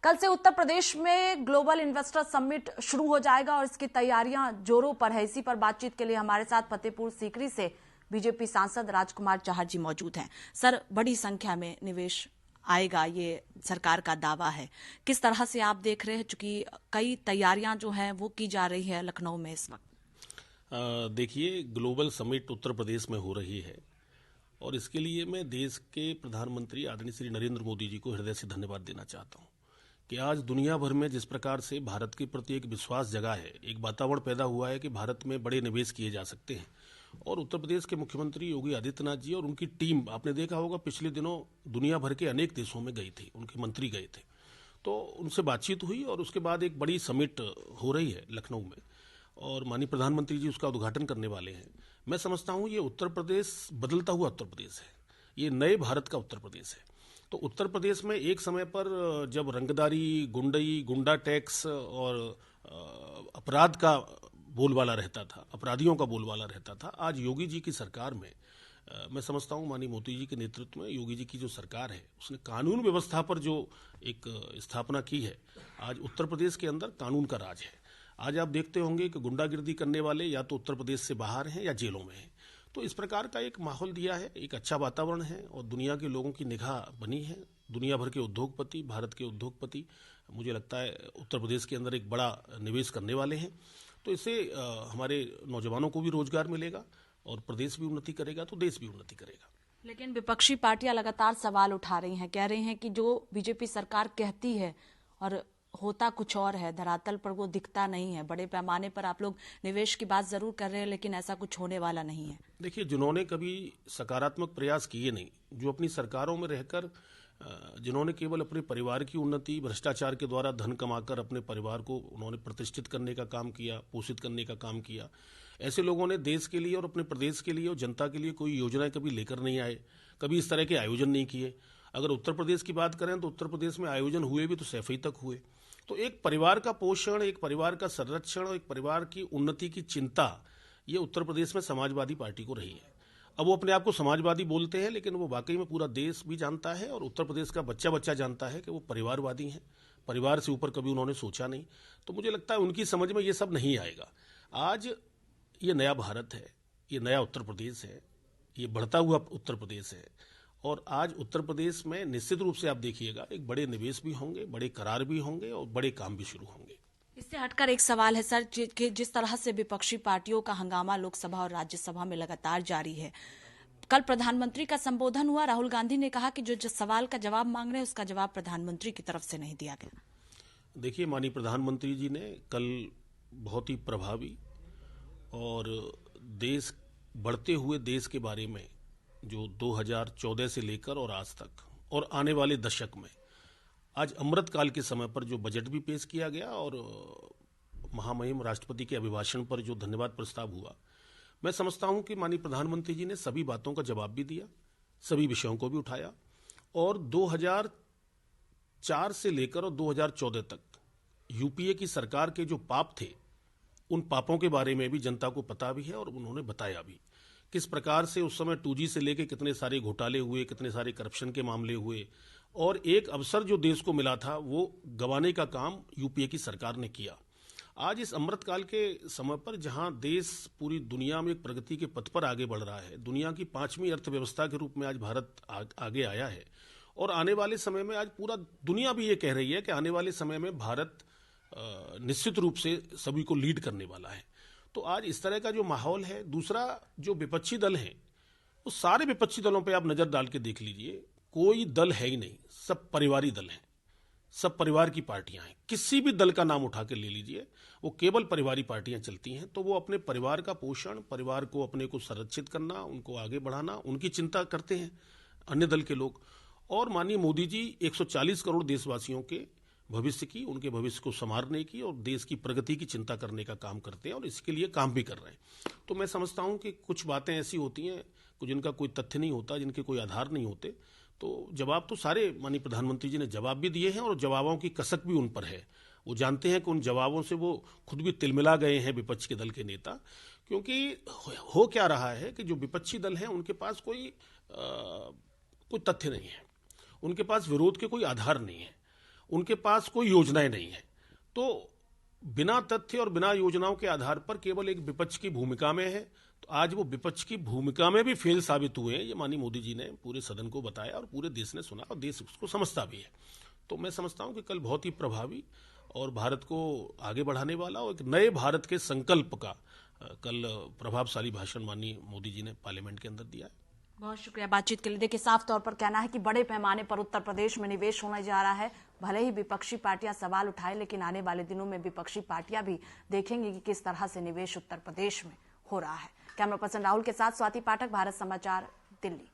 कल से उत्तर प्रदेश में ग्लोबल इन्वेस्टर समिट शुरू हो जाएगा और इसकी तैयारियां जोरों पर है। इसी पर बातचीत के लिए हमारे साथ फतेहपुर सीकरी से बीजेपी सांसद राजकुमार चाहर जी मौजूद हैं। सर, बड़ी संख्या में निवेश आएगा, ये सरकार का दावा है। किस तरह से आप देख रहे हैं, चूंकि कई तैयारियां जो हैं वो की जा रही है लखनऊ में इस वक्त? देखिए, ग्लोबल समिट उत्तर प्रदेश में हो रही है और इसके लिए मैं देश के प्रधानमंत्री आदरणीय श्री नरेंद्र मोदी जी को हृदय से धन्यवाद देना चाहता हूं कि आज दुनिया भर में जिस प्रकार से भारत के प्रति एक विश्वास जगा है, एक वातावरण पैदा हुआ है कि भारत में बड़े निवेश किए जा सकते हैं। और उत्तर प्रदेश के मुख्यमंत्री योगी आदित्यनाथ जी और उनकी टीम, आपने देखा होगा पिछले दिनों दुनिया भर के अनेक देशों में गई थी, उनके मंत्री गए थे, तो उनसे बातचीत हुई और उसके बाद एक बड़ी समिट हो रही है लखनऊ में और माननीय प्रधानमंत्री जी उसका उद्घाटन करने वाले हैं। मैं समझता हूं ये उत्तर प्रदेश बदलता हुआ उत्तर प्रदेश है, ये नए भारत का उत्तर प्रदेश है। तो उत्तर प्रदेश में एक समय पर जब रंगदारी, गुंडा टैक्स और अपराध का बोलबाला रहता था, अपराधियों का बोलबाला रहता था, आज योगी जी की सरकार में मैं समझता हूं माननीय मोदी जी के नेतृत्व में योगी जी की जो सरकार है उसने कानून व्यवस्था पर जो एक स्थापना की है, आज उत्तर प्रदेश के अंदर कानून का राज है। आज आप देखते होंगे कि गुंडागिर्दी करने वाले या तो उत्तर प्रदेश से बाहर हैं या जेलों में हैं। तो इस प्रकार का एक माहौल दिया है, एक अच्छा वातावरण है और दुनिया के लोगों की निगाह बनी है। दुनिया भर के उद्योगपति, भारत के उद्योगपति, मुझे लगता है उत्तर प्रदेश के अंदर एक बड़ा निवेश करने वाले हैं। तो इससे हमारे नौजवानों को भी रोजगार मिलेगा और प्रदेश भी उन्नति करेगा तो देश भी उन्नति करेगा। लेकिन विपक्षी पार्टियां लगातार सवाल उठा रही हैं, कह रही हैं कि जो बीजेपी सरकार कहती है और होता कुछ और है, धरातल पर वो दिखता नहीं है। बड़े पैमाने पर आप लोग निवेश की बात जरूर कर रहे हैं लेकिन ऐसा कुछ होने वाला नहीं है। देखिए, जिन्होंने कभी सकारात्मक प्रयास किए नहीं, जो अपनी सरकारों में रहकर जिन्होंने केवल अपने परिवार की उन्नति भ्रष्टाचार के द्वारा धन कमाकर अपने परिवार को उन्होंने प्रतिष्ठित करने का काम किया, पोषित करने का काम किया, ऐसे लोगों ने देश के लिए और अपने प्रदेश के लिए और जनता के लिए कोई योजनाएं कभी लेकर नहीं आए, कभी इस तरह के आयोजन नहीं किए। अगर उत्तर प्रदेश की बात करें तो उत्तर प्रदेश में आयोजन हुए भी तो सैफई तक हुए। तो एक परिवार का पोषण, एक परिवार का संरक्षण और एक परिवार की उन्नति की चिंता, ये उत्तर प्रदेश में समाजवादी पार्टी को रही है। अब वो अपने आप को समाजवादी बोलते हैं लेकिन वो वाकई में पूरा देश भी जानता है और उत्तर प्रदेश का बच्चा बच्चा जानता है कि वो परिवारवादी हैं। परिवार से ऊपर कभी उन्होंने सोचा नहीं। तो मुझे लगता है उनकी समझ में ये सब नहीं आएगा। आज ये नया भारत है, ये नया उत्तर प्रदेश है, ये बढ़ता हुआ उत्तर प्रदेश है और आज उत्तर प्रदेश में निश्चित रूप से आप देखिएगा एक बड़े निवेश भी होंगे, बड़े करार भी होंगे और बड़े काम भी शुरू होंगे। इससे हटकर एक सवाल है सर, कि जिस तरह से विपक्षी पार्टियों का हंगामा लोकसभा और राज्यसभा में लगातार जारी है, कल प्रधानमंत्री का संबोधन हुआ, राहुल गांधी ने कहा कि जो सवाल का जवाब मांग रहे हैं उसका जवाब प्रधानमंत्री की तरफ से नहीं दिया गया। देखिए, माननीय प्रधानमंत्री जी ने कल बहुत ही प्रभावी और देश बढ़ते हुए देश के बारे में जो 2014 से लेकर और आज तक और आने वाले दशक में आज अमृतकाल के समय पर जो बजट भी पेश किया गया और महामहिम राष्ट्रपति के अभिभाषण पर जो धन्यवाद प्रस्ताव हुआ, मैं समझता हूं कि माननीय प्रधानमंत्री जी ने सभी बातों का जवाब भी दिया, सभी विषयों को भी उठाया और 2004 से लेकर और 2014 तक यूपीए की सरकार के जो पाप थे उन पापों के बारे में भी जनता को पता भी है और उन्होंने बताया भी किस प्रकार से उस समय 2G से लेकर कितने सारे घोटाले हुए, कितने सारे करप्शन के मामले हुए और एक अवसर जो देश को मिला था वो गंवाने का काम यूपीए की सरकार ने किया। आज इस अमृतकाल के समय पर जहां देश पूरी दुनिया में एक प्रगति के पथ पर आगे बढ़ रहा है, दुनिया की 5वीं अर्थव्यवस्था के रूप में आज भारत आगे आया है और आने वाले समय में आज पूरा दुनिया भी ये कह रही है कि आने वाले समय में भारत निश्चित रूप से सभी को लीड करने वाला है। तो आज इस तरह का जो माहौल है, दूसरा जो विपक्षी दल हैं, वो सारे विपक्षी दलों पे आप नजर डाल के देख लीजिए, कोई दल है ही नहीं, सब परिवारी दल हैं, सब परिवार की पार्टियां हैं। किसी भी दल का नाम उठा के ले लीजिए, वो केवल परिवारी पार्टियां चलती हैं। तो वो अपने परिवार का पोषण, परिवार को अपने को संरक्षित करना, उनको आगे बढ़ाना, उनकी चिंता करते हैं अन्य दल के लोग। और माननीय मोदी जी 140 करोड़ देशवासियों के भविष्य की, उनके भविष्य को संवारने की और देश की प्रगति की चिंता करने का काम करते हैं और इसके लिए काम भी कर रहे हैं। तो मैं समझता हूं कि कुछ बातें ऐसी होती हैं जिनका कोई तथ्य नहीं होता, जिनके कोई आधार नहीं होते, तो जवाब तो सारे माननीय प्रधानमंत्री जी ने जवाब भी दिए हैं और जवाबों की कसक भी उन पर है। वो जानते हैं कि उन जवाबों से वो खुद भी तिलमिला गए हैं विपक्ष के दल के नेता, क्योंकि हो क्या रहा है कि जो विपक्षी दल हैं उनके पास कोई तथ्य नहीं है, उनके पास विरोध के कोई आधार नहीं है। उनके पास कोई योजनाएं नहीं है। तो बिना तथ्य और बिना योजनाओं के आधार पर केवल एक विपक्ष की भूमिका में है। तो आज वो विपक्ष की भूमिका में भी फेल साबित हुए हैं। ये माननीय मोदी जी ने पूरे सदन को बताया और पूरे देश ने सुना और देश उसको समझता भी है। तो मैं समझता हूं कि कल बहुत ही प्रभावी और भारत को आगे बढ़ाने वाला और एक नए भारत के संकल्प का कल प्रभावशाली भाषण माननीय मोदी जी ने पार्लियामेंट के अंदर दिया है। बहुत शुक्रिया बातचीत के लिए। देखिए, साफ तौर पर कहना है कि बड़े पैमाने पर उत्तर प्रदेश में निवेश होने जा रहा है। भले ही विपक्षी पार्टियां सवाल उठाए, लेकिन आने वाले दिनों में विपक्षी पार्टियां भी देखेंगी कि किस तरह से निवेश उत्तर प्रदेश में हो रहा है। कैमरा पर्सन राहुल के साथ स्वाति पाठक, भारत समाचार, दिल्ली।